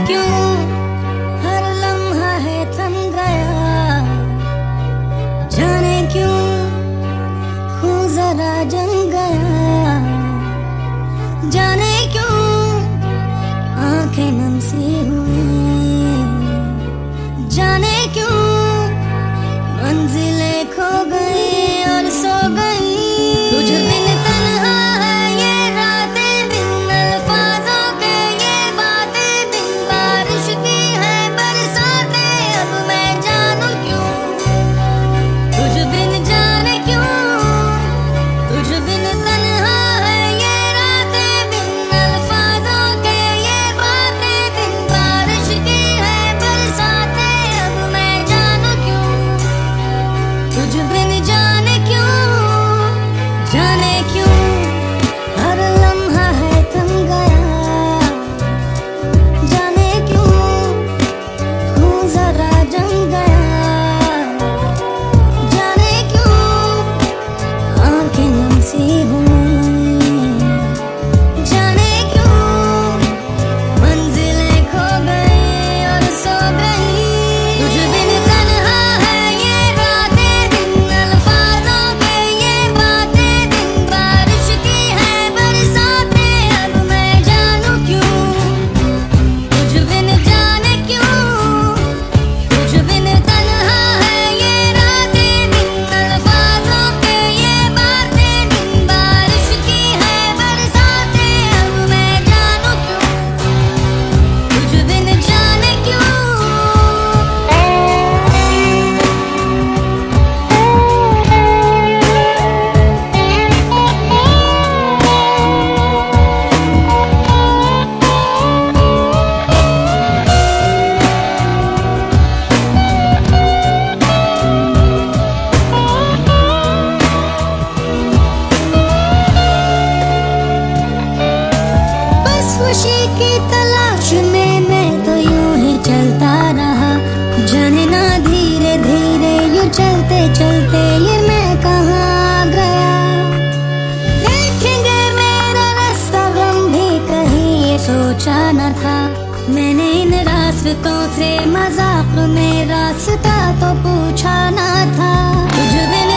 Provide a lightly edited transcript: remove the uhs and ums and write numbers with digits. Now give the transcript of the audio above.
क्यों हर लम्हा है थम गया, जाने क्यों खून जरा जम गया, जाने क्यों आंखें नम सी हुई, जाने क्यों मंजिलें खो गई और सो गई। तुझ बिन तन्हा है ये रातें, बिन अल्फाजों के ये बातें, बिन बारिश की है बरसातें, अब मैं जानूं क्यों तुझ बिन, जाने क्यों तुझ बिन तन्हा है ये रातें, बिन अल्फाजों के ये बातें, बिन बारिश की है बरसातें, अब मैं जानूं क्यों तुझ बिन, जाने क्यों, जाने क्यों हर लम्हा है थम गया, जाने क्यों खून जरा जम गया, जाने क्यों आंखें नम सी हुई, जाने क्यों मंजिलें खो गई और सो गई। तुझ बिन तन्हा है ये रातें, बिन अल्फाजों के ये बातें, बिन बारिश की है बरसातें, अब मैं जानूं क्यों तुझ बिन, जाने क्यों तुझ बिन तन्हा है ये रातें, बिन अल्फाजों के ये बातें, बिन बारिश की है बरसातें, अब मैं जानूं क्यों तुझ बिन, जाने क्यों। बस खुशी की तलाश में मैं तो यूं ही चलता रहा, जाने ना धीरे धीरे यूं चलते चलते ये मैं कहाँ गया। देखेंगे मेरा रास्ता गम भी कहीं ये सोचा न था, मैंने इन रास्तों से मजाक में रास्ता तो पूछा ना था। तुझ बिन